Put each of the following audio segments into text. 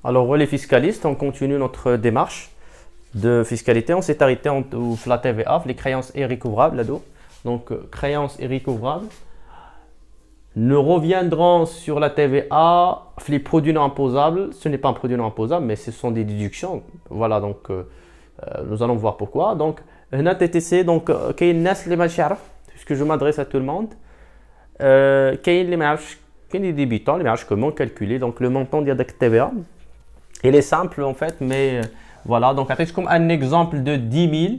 Alors, les fiscalistes, on continue notre démarche de fiscalité. On s'est arrêté en la TVA, les créances irrécouvrables. Là-dedans. Donc, créances irrécouvrables ne reviendront sur la TVA, les produits non imposables. Ce n'est pas un produit non imposable, mais ce sont des déductions. Voilà, donc, nous allons voir pourquoi. Donc, TTC, donc, puisque je m'adresse à tout le monde. Qu'il y a des débitants, les marges comment calculer donc le montant de la TVA. Il est simple en fait, mais voilà. Donc, comme un exemple de 10 000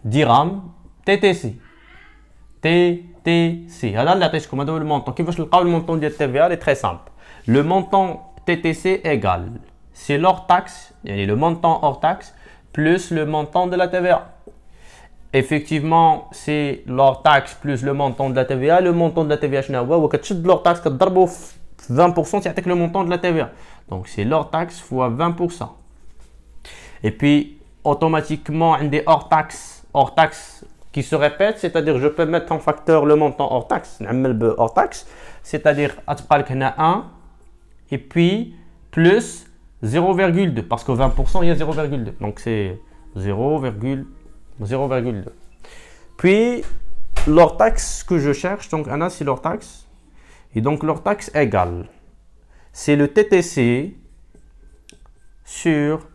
dirhams TTC. TTC. Comme le montant. Le montant de la TVA est très simple. Le montant TTC égale, c'est l'hors taxe, le montant hors taxe plus le montant de la TVA. Effectivement, c'est l'hors taxe plus le montant de la TVA. Le montant de la TVA, c'est l'hors taxe qui 20%, c'est le montant de la TVA. Donc, c'est l'hors taxe fois 20%. Et puis, automatiquement, un des hors taxe qui se répète, c'est-à-dire je peux mettre en facteur le montant hors taxe, c'est-à-dire 1 et puis plus 0,2 parce que 20% il y a 0,2. Donc, c'est 0,2. Puis, l'hors taxe que je cherche, donc Anna, c'est l'hors taxe. Et donc, l'hors taxe égale, c'est le TTC sur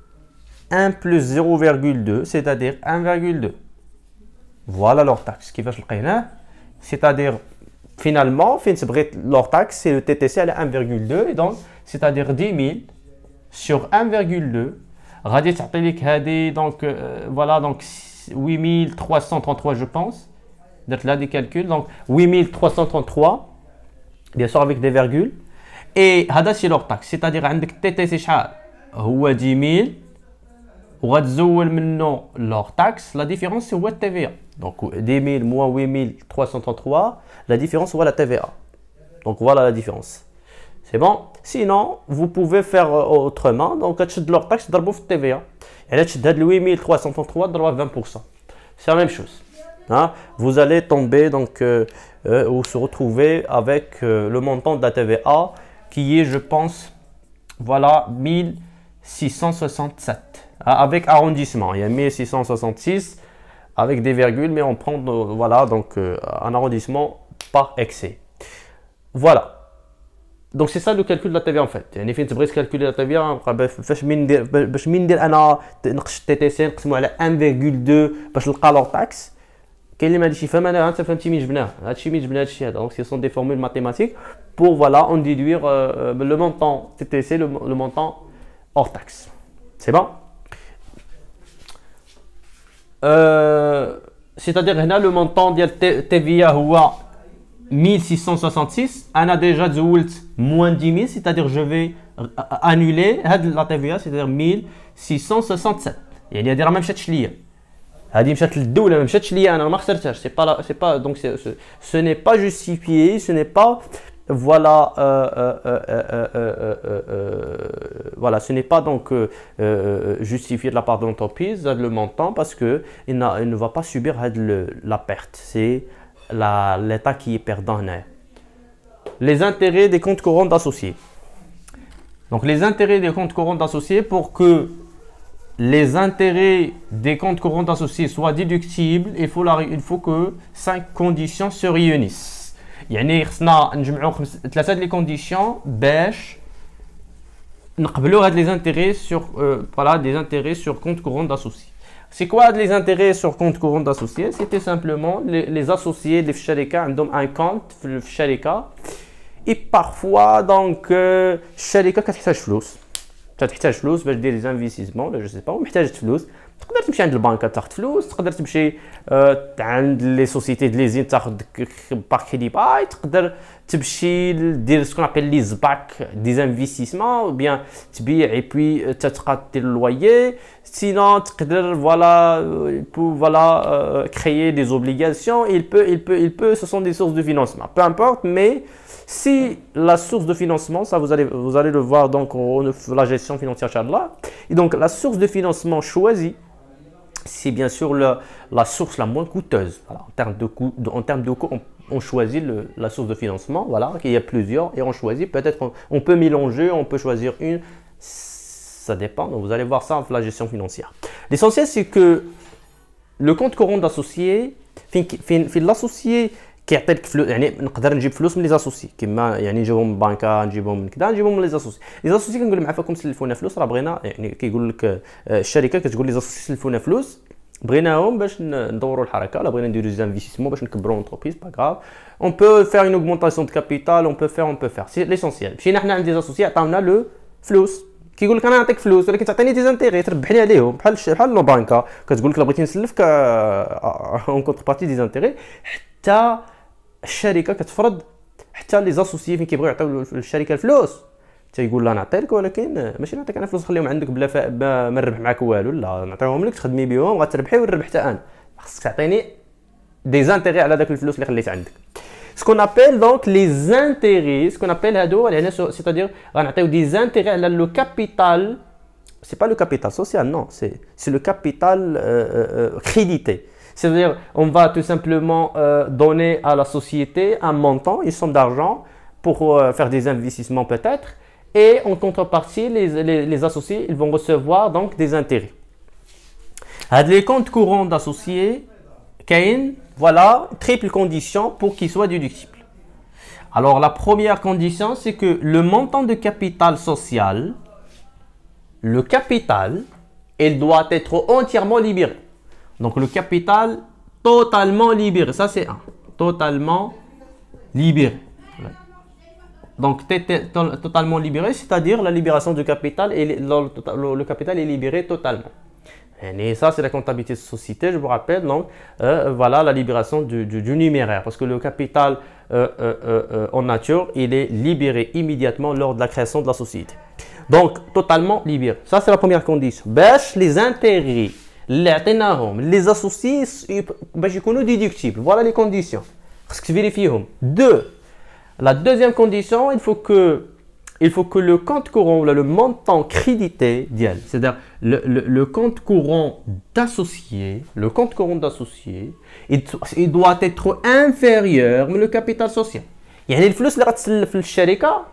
1 plus 0,2, c'est-à-dire 1,2. Voilà l'hors taxe. Qui va se le c'est-à-dire, finalement, l'hors taxe, c'est le TTC à 1,2. Et donc, c'est-à-dire 10 000 sur 1,2. Donc, voilà, donc 8333 je pense, d'être là des calculs, donc 8333, bien sûr avec des virgules, et هذا c'est leur taxe, c'est-à-dire عندك TTC شحال هو 10 000 وغتزول منه leur taxe, la différence c'est la TVA, donc 10 000 moins 8333, la différence c'est la TVA, donc voilà la différence. C'est bon. Sinon, vous pouvez faire autrement. Donc, leur taxe de la TVA. Et là, tu as 8333 de 20%. C'est la même chose. Hein? Vous allez tomber donc, ou se retrouver avec le montant de la TVA qui est, je pense, voilà, 1667. Avec arrondissement. Il y a 1666 avec des virgules, mais on prend voilà, donc, un arrondissement par excès. Voilà. Donc c'est ça le calcul de la TVA en fait. يعني فين تبغي تكالكولي لا TVA فاش باش ندير انا نقص تي تي سي نقسمو على 1.2 باش نلقى لور تاكس. كاين اللي ما غاديش يفهم انا انت فهمتي مين جبناه هادشي مين جبنا هادشي هذا. Donc ce sont des formules mathématiques pour voilà en déduire le montant TTC, le montant hors taxe. C'est bon. C'est-à-dire هنا le montant ديال TVA هو 1666, on a déjà moins 10 000, c'est-à-dire je vais annuler la TVA, c'est-à-dire 1667. Il y a des même chat chlia. هذه مشات للدولة ما مشاتش ليا انا ما خسرتهاش. C'est pas donc ce n'est pas justifié, ce n'est pas voilà voilà, ce n'est pas donc justifié de la part de l'entreprise le montant parce que il ne va pas subir la perte. C'est l'État qui est perdant. Les intérêts des comptes courants d'associés. Donc les intérêts des comptes courants d'associés, pour que les intérêts des comptes courants d'associés soient déductibles, il faut que 5 conditions se réunissent. يعني خصنا نجمعوا 3 les conditions باش نقبلوا هاد les intérêts sur voilà, des intérêts sur compte courant d'associés. C'est quoi les intérêts sur compte courant d'associés? C'était simplement les associés des Sharika ont un compte في الشركة et parfois donc الشركة كتحتاج فلوس باش دير des investissements, je sais pas, محتاجة فلوس. تقدر تمشي عند البنكة تاخذ فلوس، تقدر تمشي عند لي سوسيتي د ليزين تاخذ باغ كريدي باي، تقدر تمشي دير سكون ابل لي زباك دي انفستيسمون، ou bien تبيع et puis تتقاد دير لويي. Sinon تقدر voilà créer des obligations. Il peut, ce sont des sources de financement, peu importe. Mais si la source de financement, ça vous allez le voir donc la gestion financière Inch'Allah. Et donc la source de financement choisie, c'est bien sûr la source la moins coûteuse. Voilà, en termes de coût, on choisit la source de financement. Voilà, il y a plusieurs et on choisit. Peut-être on peut mélanger, on peut choisir une. Ça dépend, donc vous allez voir ça dans la gestion financière. L'essentiel, c'est que le compte courant d'associé, l'associé كيعطيك فلوس يعني نقدر نجيب فلوس من لي زاسوسي كيما يعني نجيبهم من البنكه نجيبهم من كذا نجيبهم من لي زاسوسي كنقول لهم عافاكم سلفونا فلوس راه بغينا يعني كيقول لك الشركه كتقول لي زاسوسي سلفونا فلوس بغيناهم باش ندوروا الحركه ولا بغينا نديروا زانفيستيسمون باش نكبروا لونتربريز با غراف اون بو فير اون اوغمونطاسيون دو كابيتال اون بو فير سي ليسونسيال مشينا حنا عند لي زاسوسي عطاونا لو فلوس كيقول لك انا نعطيك فلوس ولكن تعطيني دي زانتيغي تربح لي عليهم بحال لو بانكا كتقول لك لا بغيتي نسلفك اون كونتر بارتي دي زانتيغي حتى الشركه كتفرض حتى لي زاسوسيي فين كيبغيو يعطيو للشركه الفلوس تيقول لا نعطيك ولكن ماشي نعطيك انا فلوس خليهم عندك بلا ما نربح معاك والو لا نعطيهم لك تخدمي بهم غتربحي ونربح حتى انا خاصك تعطيني دي زانتيغي على داك الفلوس اللي خليت عندك سكون ابيل دونك لي زانتيغي سكون ابيل هادو يعني سيتادير غنعطيو دي زانتيغي على لو كابيتال c'est pas le capital social non c'est le capital crédité. C'est-à-dire, on va tout simplement donner à la société un montant, une somme d'argent pour faire des investissements peut-être. Et en contrepartie, les associés ils vont recevoir donc des intérêts. Les comptes courants d'associés, voilà, triple condition pour qu'ils soient déductibles. Alors, la première condition, c'est que le montant de capital social, le capital, il doit être entièrement libéré. Donc le capital totalement libéré, ça c'est un, totalement libéré. Donc totalement libéré, c'est-à-dire la libération du capital et le capital est libéré totalement. Et ça c'est la comptabilité de société, je vous rappelle, donc voilà la libération du numéraire, parce que le capital en nature, il est libéré immédiatement lors de la création de la société. Donc totalement libéré, ça c'est la première condition. Les intérêts اللي عطيناهم لي زاسوسي باش يكونوا ديدكتيبل فوالا لي كونديسيون خصك تفيريفيهم دو لا دوزيام كونديسيون il faut que le compte courant ou le montant crédité ديال c'est-à-dire le compte courant d'associé il doit être inférieur من le capital social يعني الفلوس اللي غتسلف للشركه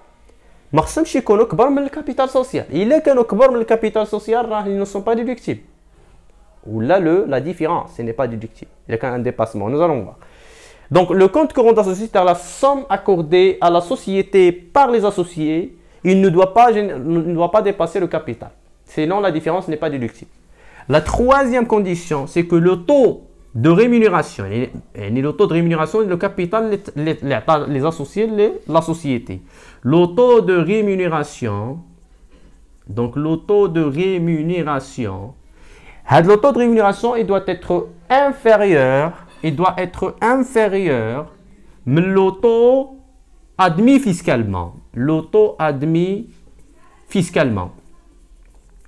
ما خصهمش يكونوا كبر من الكابيتال سوسيال الا كانوا كبر من الكابيتال سوسيال راه ils ne sont pas déductibles. Ou là, la différence, ce n'est pas déductible. Il y a qu'un dépassement. Nous allons voir. Donc, le compte courant d'associé, c'est la somme accordée à la société par les associés. Il ne doit pas dépasser le capital. Sinon, la différence n'est pas déductible. La troisième condition, c'est que le taux de rémunération, le taux de rémunération, le capital, les associés, la société. Le taux de rémunération, donc le taux de rémunération, le taux de rémunération, il doit être inférieur, mais l'auto admis fiscalement.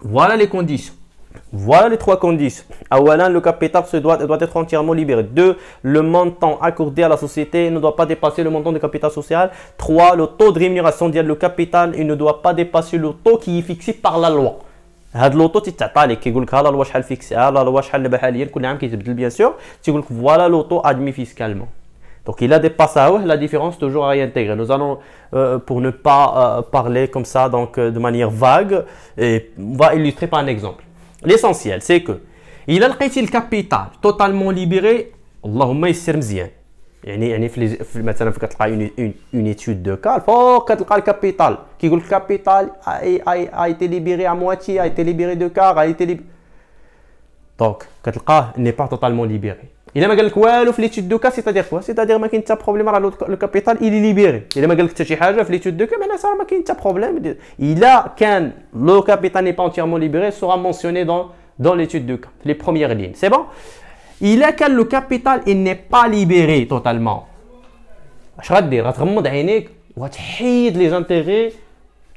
Voilà les conditions. Voilà les trois conditions. Le capital doit être entièrement libéré. 2. Le montant accordé à la société ne doit pas dépasser le montant de capital social. 3. Le taux de rémunération le capital, il ne doit pas dépasser le taux qui est fixé par la loi. هاد لوطو تيتعطى لك كيقول لك ها لا لوا شحال فيكس ها لا لوا شحال دابا حاليا كل عام كيتبدل بيان سور تيقول لك فوالا لوطو ادمي فيسكالمون دونك الا ديباساوه لا ديفيرونس توجور à réintégrer. Nous allons pour ne pas parler comme ça donc de manière vague et on va illustrer par un exemple. L'essentiel c'est que الا لقيتي الكابيتال توتالمون ليبري اللهم يسر مزيان يعني في مثلا كتلقى اون ايتود دو كا فوق كتلقى الكابيتال كيقول لك الكابيتال اي تي ليبيري ا مواتي اي تي ليبيري دو كار اي تي دونك كتلقاه ني با توتالمون ليبيري الا ما قال لك والو في ليتود دو كا سيتادير كوا سيتادير ما كاين حتى بروبليم راه لو كابيتال اي ليبيري الا ما قال لك حتى شي حاجه في ليتود دو كا معناتها راه ما كاين حتى بروبليم الا كان لو كابيتال ني با انتيرمون ليبيري سورا مونسيوني dans l'étude de cas les premières lignes c'est bon. Il est que le capital il n'est pas libéré totalement. اش غدير غتغمض عينيك وتحيد لي زانتيغي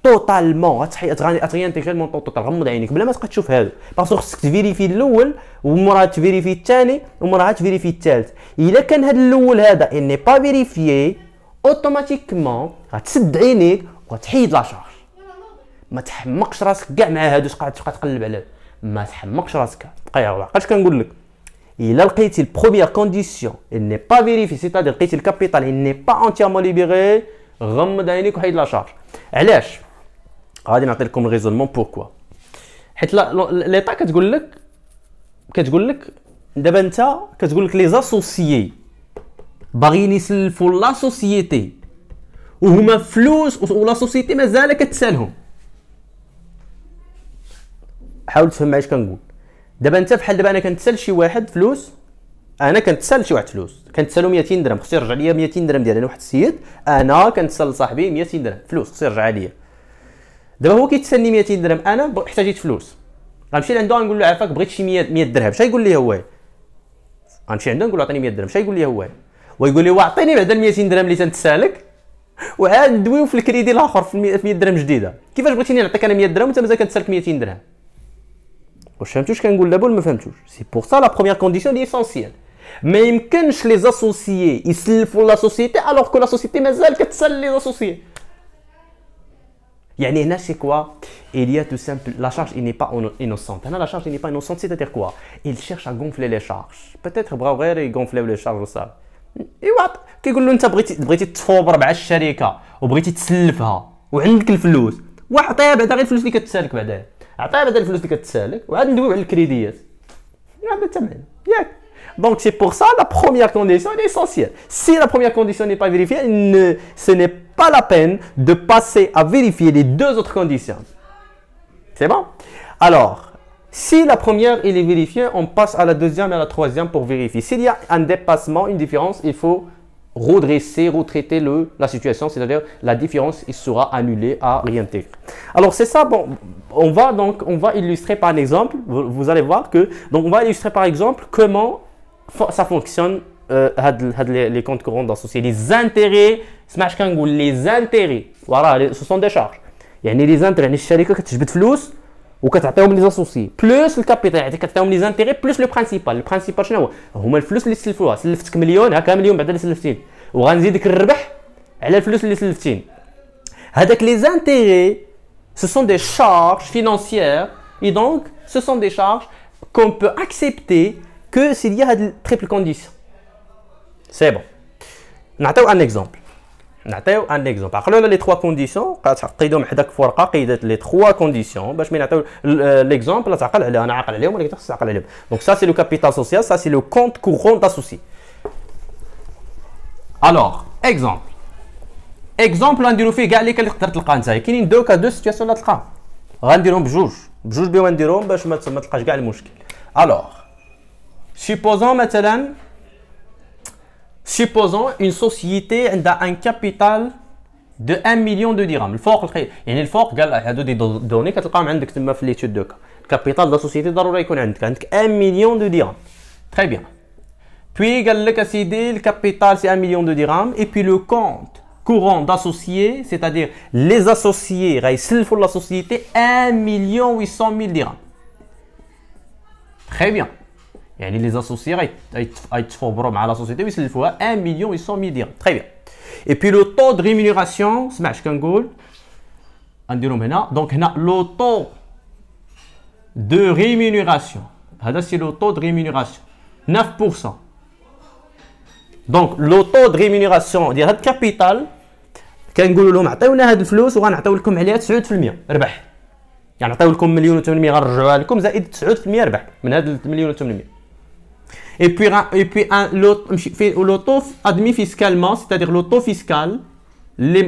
توتالمون غتريانتيغي المونطون توتال غمض عينيك بلا ما تبقى تشوف هذا باسكو خصك تفيريفي الاول ومورا تفيريفي الثاني ومورا تفيريفي الثالث. الا كان هذا الاول هذا il n'est pas vérifié اوتوماتيكمون غتسد عينيك وتحيد لا شارج. ما تحمقش راسك كاع مع هادو تبقى تقلب عليه ما تحمقش راسك بقى عقلت كنقول لك الا لقيتي البروميير كونديسيون il n'est pas vérifié c'est-à-dire لقيتي الكابيتال il n'est pas entièrement libéré غمض عينيك وحيد لا شارج. علاش غادي نعطي لكم الريزونمون بوركوا. حيت ليطا كتقول لك دابا انت كتقول لك لي زاسوسيي باغيين يسلفوا لا سوسيتي وهما فلوس ولا سوسيتي مازال كتسالهم. حاول تفهم معايا اش كنقول. دابا انت بحال دابا انا كنتسال شي واحد فلوس، انا كنتسال شي واحد فلوس، كنتسالو 200 درهم، خصو يرجع ليا 200 درهم ديالي. انا واحد السيد انا كنتسال لصاحبي 200 درهم فلوس خصو يرجعها ليا. دابا هو كيتسالني 200 درهم، انا احتاجيت فلوس، غنمشي لعندو غنقول له عافاك بغيت شي 100 درهم، اش غيقول لي هو؟ غنمشي عنده نقول له عطيني 100 درهم، اش غيقول لي هو؟ ويقول لي واعطيني بعدا ال 200 درهم اللي تنتسالك وعاد ندويو في الكريدي الاخر في 100 درهم جديده. كيفاش بغيتيني نعطيك انا 100 درهم وانت مازال كتسالك 200 درهم؟ واش فهمتوش كنقول دابا ولا ما فهمتوش؟ سي بور سا لا بروميير كونديسيون دي اسونسيال. ما يمكنش لي زاسوسيي يسلفوا لا سوسيتي الوغ كو لا سوسيتي مازال كتسال لي زاسوسيي. يعني هنا c'est quoi? Il y a tout simple, la charge il n'est pas innocente. Là la charge il n'est pas innocente, c'est-à-dire quoi? Il cherche à gonfler les charges. Peut-être بغاو غير يغونفليو لي شارج وصافي. ايوا كيقول له انت بغيتي تفوبر مع الشركه وبغيتي تسلفها وعندك الفلوس، وعطيها بعدا غير الفلوس اللي كتسالك بعدا، عطيها بعدا الفلوس اللي كتسالك وعاد ندويو على الكريديات. هذا تمام ياك. Donc c'est pour ça la première condition est essentielle. Si la première condition n'est pas vérifiée, ce n'est pas la peine de passer à vérifier les deux autres conditions. C'est bon? Alors, si la première elle est vérifiée, on passe à la deuxième et à la troisième pour vérifier. S'il y a un dépassement, une différence, il faut redresser, retraiter la situation, c'est-à-dire la différence il sera annulée à réintégrer. Alors c'est ça, bon, on va illustrer par un exemple, vous allez voir que, donc on va illustrer par exemple comment ça fonctionne, les comptes courants d'associés, les intérêts, les intérêts, voilà, ce sont des charges. يعني les intérêts, يعني الشركة كتجبد فلوس وكتعطيهم لي زاسوسي بلس الكابيتال، يعني كتعطيهم لي زانتيغي بلس لو برينسيبال. البرينسيبال شنو هو؟ هما الفلوس اللي سلفوها، سلفتك مليون، هاكا مليون بعدا اللي سلفتيني وغنزيدك الربح على الفلوس اللي سلفتيني. هذاك لي زانتيغي ce sont des charges financières et donc ce sont des charges qu'on peut accepter que s'il y a une triple condition. C'est bon. نعطيو un exemple. نعطيو ان اكزومبل. عقلوا لنا لي 3 كونديسيون، قيدهم حداك في ورقه، قيدت لي 3 كونديسيون باش ملي نعطيو ليكزومبل تعقل عليها. انا عاقل عليهم ولكن خصك تعقل عليهم. دونك سا سي لو كابيتال سوسيال، سا سي لو كونت كورون داسوسي. الوغ اكزومبل غنديرو فيه كاع اللي تقدر تلقاه نتايا. كاينين دو سيتوياسيون اللي تلقاهم، غنديرهم بجوج بهم نديرهم باش ما تلقاش كاع المشكل. الوغ supposons مثلا une société a un capital de 1 million de dirhams. الفوق يعني الفوق قال هادو دي دوني كتلقاهم عندك تما في ليتود دوكا. الكابيتال دا سوسيتي ضروري يكون عندك 1 مليون دو درهم. Très bien. Puis قال لك اسيدي الكابيتال c'est 1 million de dirhams et puis le compte courant d'associés, c'est-à-dire les associés غيسلفوا la société 1 million 800 000 dirhams. Très bien. يعني les associés غيتفوبروا مع لا سوسيتي ويسلفوها 1 مليون 800 000 درهم. Très bien. Et puis le taux de rémunération, سمع اش كنقول، غنديرهم هنا. دونك هنا لو taux de rémunération، هذا سي لو taux de rémunération 9%. دونك لو taux de rémunération ديال هاد الكابيتال كنقولوا لهم عطيونا هاد الفلوس وغنعطيو لكم عليها 9% ربح. يعني نعطيو لكم مليون و800 غنرجعوها لكم زائد 9% ربح من هاد المليون و800. Et puis le taux admis fiscalement, c'est-à-dire le taux fiscal اللي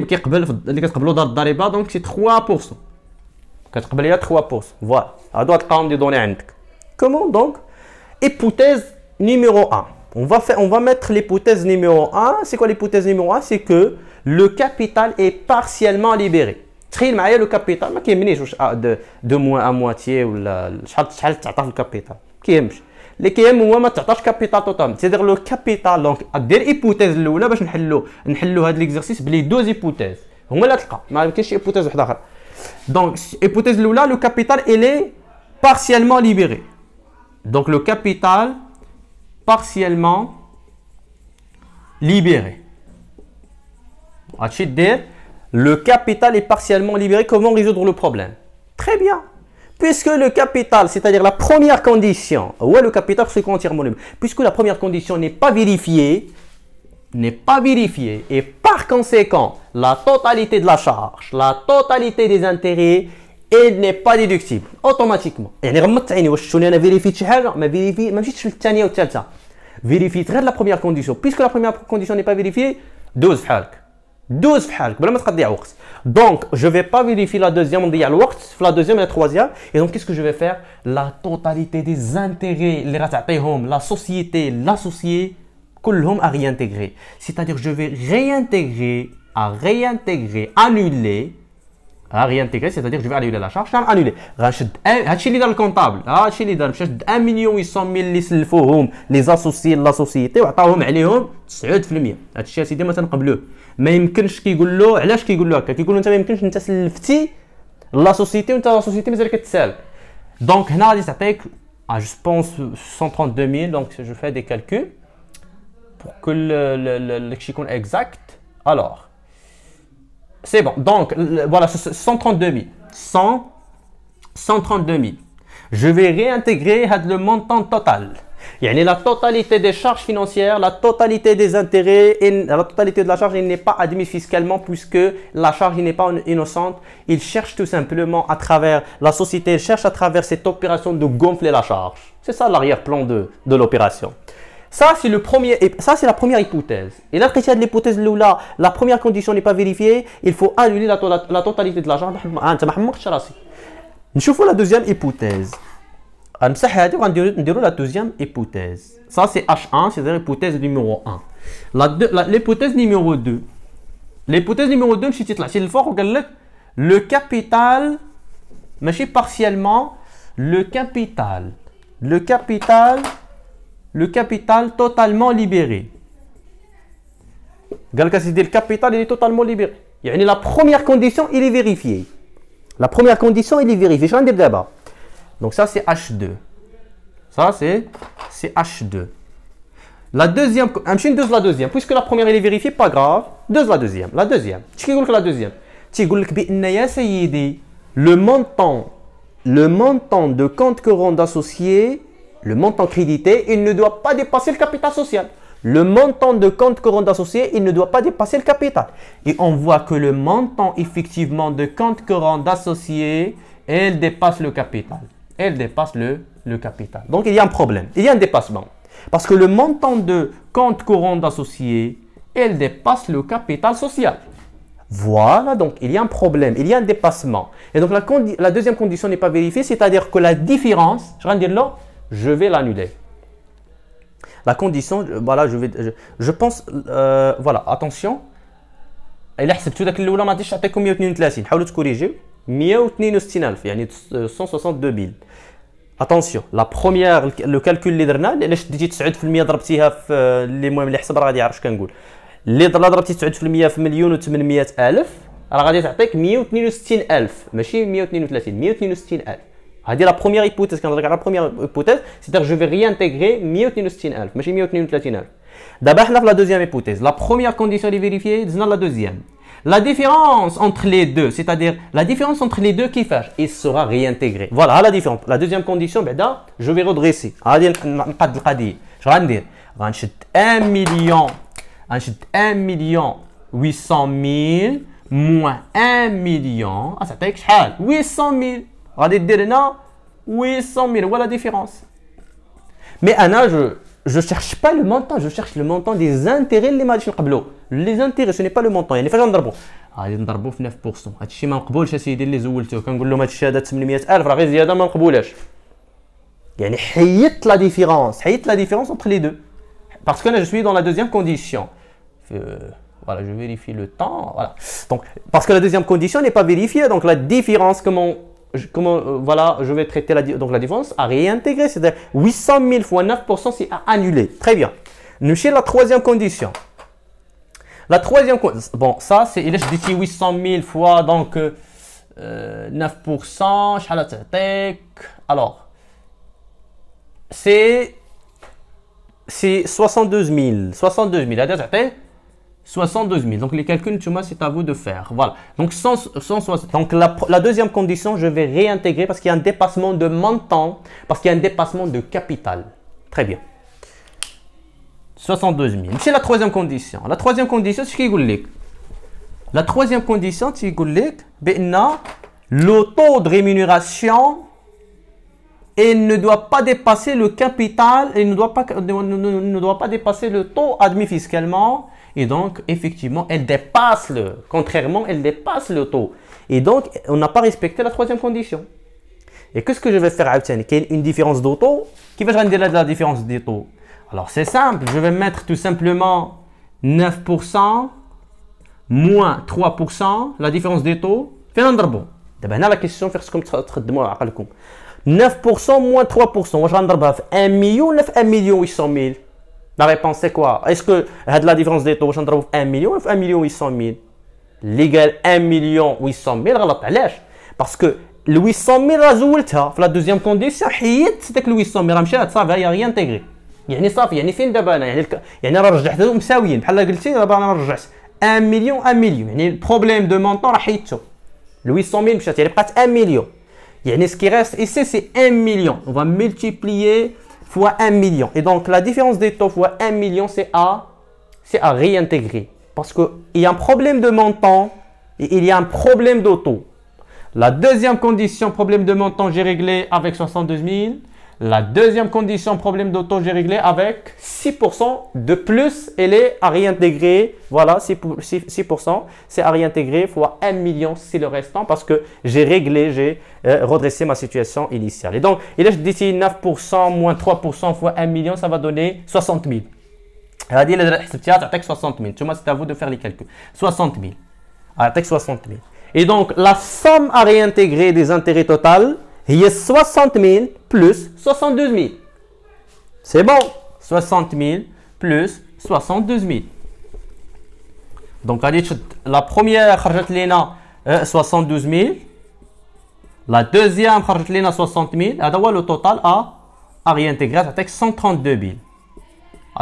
كتقبلوا دار الضريبه، دونك سي 3%. كتقبل ليها 3%. فوالا هادو غتلقاهم دي دوني عندك. Comment donc? Hypothèse numéro 1. On va mettre l'hypothèse numéro 1. C'est quoi l'hypothèse numéro 1? C'est que le capital est partiellement libéré. تخيل معايا لو كابيتال ما كيهمنيش واش دو موان ا مواتيي ولا شحال تعطى في الكابيتال، كيهمش. اللي كيهم هو ما تعطاش كابيتال توتال، سيدير لو كابيتال. دونك دير ايبوتيز الاولى باش نحلو هاد ليكزارسيس بلي دوز ايبوتيز هما اللي تلقى، ما يمكنش ايبوتيز واحده اخرى. دونك ايبوتيز الاولى لو كابيتال الي بارسيالمون ليبيري. دونك لو كابيتال بارسيالمون ليبيري. هادشي دير le capital est partiellement libéré. Comment résoudre le problème? Très bien. Puisque le capital, c'est-à-dire la première condition, ouais, le capital c'est entièrement libre. Puisque la première condition n'est pas vérifiée, n'est pas vérifié et par conséquent, la totalité de la charge, la totalité des intérêts, elle n'est pas déductible automatiquement. يعني غمضت عيني واش شوني انا فيريفيت شي حاجه ما فيريفي ما مشيتش للثانيه والثالثه. فيريفيت غير لا بروميير كونديسيون بيسكو لا بروميير كونديسيون ني با فيريفيي دوز في حالك. دوز في حالك بلا ما تضيع وقت. Donc je vais pas vérifier la deuxième ونضيع الوقت في la deuxième et la troisième et donc qu'est-ce que je vais faire la totalité des intérêts اللي غتعطيهم la société l'associé كلهم à réintégrer. C'est-à-dire je vais réintégrer annuler à réintégrer, c'est-à-dire que je vais annuler la charge, je vais annuler. هادشي اللي دار الكونطابل، هادشي اللي دار مشى شد 1 مليون 800 اللي سلفوهم لي زاسوسيي لا سوسيتي وعطاوهم عليهم 9%. هادشي سيدي ما تنقبلوه. ما يمكنش كيقول له علاش كيقول له هكا؟ كيقول له انت ما يمكنش انت سلفتي لا سوسيتي وانت لا سوسيتي مازال كتسال. دونك هنا غادي تعطيك جو بونس 122000 دونك جو في دي كالكول pour que le يكون exact. Alors c'est bon, donc voilà, 132 000. 132 000. Je vais réintégrer le montant total. Yani la totalité des charges financières, la totalité des intérêts, et la totalité de la charge, il n'est pas admis fiscalement puisque la charge n'est pas innocente. Il cherche tout simplement à travers, la société cherche à travers cette opération de gonfler la charge. C'est ça l'arrière-plan de l'opération. Ça, c'est la première hypothèse. Et là, quand l'hypothèse là, la première condition n'est pas vérifiée, il faut annuler la totalité de l'argent. Nous la deuxième hypothèse. On la deuxième hypothèse. Ça, c'est H1, c'est-à-dire l'hypothèse numéro 1. L'hypothèse numéro 2. L'hypothèse numéro 2, le capital, mais partiellement, le capital totalement libéré. Le capital il est totalement libéré. La première condition, il est vérifié. La première condition, il est vérifié. Je vais dire d'abord. Donc ça, c'est H2. Ça, c'est H2. La deuxième, la deuxième. Puisque la première, elle est vérifiée, pas grave. La deuxième. La deuxième. Qu'est-ce que la deuxième? Le montant de compte courant d'associé, le montant crédité, il ne doit pas dépasser le capital social. Le montant de compte courant d'associé, il ne doit pas dépasser le capital. Et on voit que le montant effectivement de compte courant d'associé, elle dépasse le capital. Elle dépasse le capital. Donc il y a un problème, il y a un dépassement. Parce que le montant de compte courant d'associé, elle dépasse le capital social. Voilà, donc il y a un problème, il y a un dépassement. Et donc la deuxième condition n'est pas vérifiée, c'est-à-dire que la différence, je vais l'annuler. La condition, voilà, je pense, voilà, attention. Il a حسبتو داك الاولى ما غاديش تعطيكم 132 حاولوا تكوريجيو 162000 يعني 122000. Attention, la première le calcul اللي درنا الا شديتي 9% ضربتيها في اللي المهم اللي حسب راه غادي يعرف اش كنقول. اللي ضربتي 9% في مليون و800 الف راه غادي تعطيك 162000 ماشي 132 162000. هذه la première hypothèse كنهضر على la première hypothèse, c'est-à-dire je vais réintégrer 162000 ماشي 132000. D'abord حنا في la deuxième hypothèse, la première condition est vérifiée, دزنا la deuxième. La différence entre les deux, c'est-à-dire la différence entre les deux كيفاش il sera réintégré. Voilà la différence. La deuxième condition بعدا je vais redresser. غادي نقاد القضيه. اش غندير؟ غنشد 1 مليون غنشد 1 مليون 800000 moins 1 مليون غتعطيك شحال؟ 800000. غادي دير هنا 800000 هو لا ديفيرونس. مي انا je cherche pas le montant, je cherche le montant des intérêts اللي ما غاديش نقبلو. Les intérêts ce n'est pas le montant. يعني فاش غنضربو؟ غادي نضربو في 9%. هادشي ما مقبولش اسيدي اللي زولتو. كنقول لهم هاد الشهاده 800000 راه غير زياده ما نقبولهاش. يعني حيدت لا ديفيرونس entre les deux. Parce que là je suis dans la deuxième condition. Voilà, je vérifie le temps. Voilà. Donc parce que la deuxième condition n'est pas vérifiée, donc la différence voilà, je vais traiter la différence à réintégrer, c'est-à-dire 800000 fois 9%, c'est à annuler. Très bien. Nous cherchons la troisième condition. La troisième condition, bon, ça c'est, il est dit 800000 fois donc 9%, alors c'est 62000, 62000, 62000. Donc les calculs, c'est à vous de faire. Voilà. Donc, 160. Donc la deuxième condition, je vais réintégrer parce qu'il y a un dépassement de montant, parce qu'il y a un dépassement de capital. Très bien. 72 000. C'est la troisième condition. La troisième condition, c'est ce qu'il dit. La troisième condition, c'est qu'il dit le taux de rémunération ne doit pas dépasser le capital et ne doit pas dépasser le taux admis fiscalement. Et donc, effectivement, contrairement, elle dépasse le taux. Et donc, on n'a pas respecté la troisième condition. Et qu'est-ce que je vais faire? Il y a une différence de taux. Qui va rendre la différence de taux? Alors, c'est simple. Je vais mettre tout simplement 9% moins 3%, la différence des taux. Fais-le d'abord. D'abord, la question, faire ce comme ça, 9% moins 3%. Je vais 1 million, 1 million 800 000. La réponse, c'est quoi? Est-ce que la différence des taux, je vais 1 million ou 1 million 800 000? L'égal 1 million 800 000, parce que le 800 000, la deuxième condition, c'est que le 800 000, ça va y rien intégrer. يعني صافي يعني فين دابا انا يعني راه رجعتهم مساويين بحال قلتي دابا انا رجعت 1 مليون 1 مليون يعني البروبليم دو مونطون راه حيدته ل 800 000 مشات يعني بقات 1 مليون يعني ce qui reste ici c'est 1 million on va multiplier fois 1 million et donc la différence des taux fois 1 million c'est à réintégrer parce que il y a un problème de montant et il y a un problème de taux. La deuxième condition problème de montant j'ai réglé avec 72 000. La deuxième condition, problème d'auto, j'ai réglé avec 6% de plus, elle est à réintégrer. Voilà, 6%, c'est à réintégrer fois 1 million, c'est le restant parce que j'ai réglé, j'ai redressé ma situation initiale. Et donc, il est d'ici 9% moins 3% fois 1 million, ça va donner 60 000. هذه اللي حسبتيها تعطيك 60 000. ثم c'est à vous de faire les calculs. 60 000. تعطيك 60 000. Et donc, la somme à réintégrer des intérêts totaux, il y a 60 000 plus 62 000. C'est bon. 60 000 plus 62 000. Donc, la première, 72 000. La deuxième, 60 000. Le total à réintégrer, ça fait 132 000.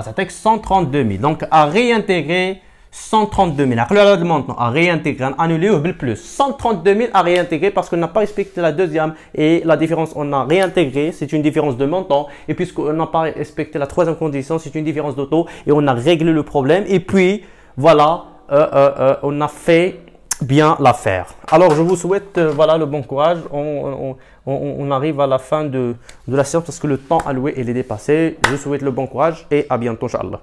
Ça fait 132 000. Donc, à réintégrer 132 000. Maintenant, à réintégrer, annuler ou plus. 132 000 à réintégrer parce qu'on n'a pas respecté la deuxième et la différence, on a réintégré, c'est une différence de montant. Et puisqu'on n'a pas respecté la troisième condition, c'est une différence de taux et on a réglé le problème. Et puis, voilà, on a fait bien l'affaire. Alors, je vous souhaite voilà, le bon courage. On arrive à la fin de la séance parce que le temps alloué il est dépassé. Je vous souhaite le bon courage et à bientôt, Inch'Allah.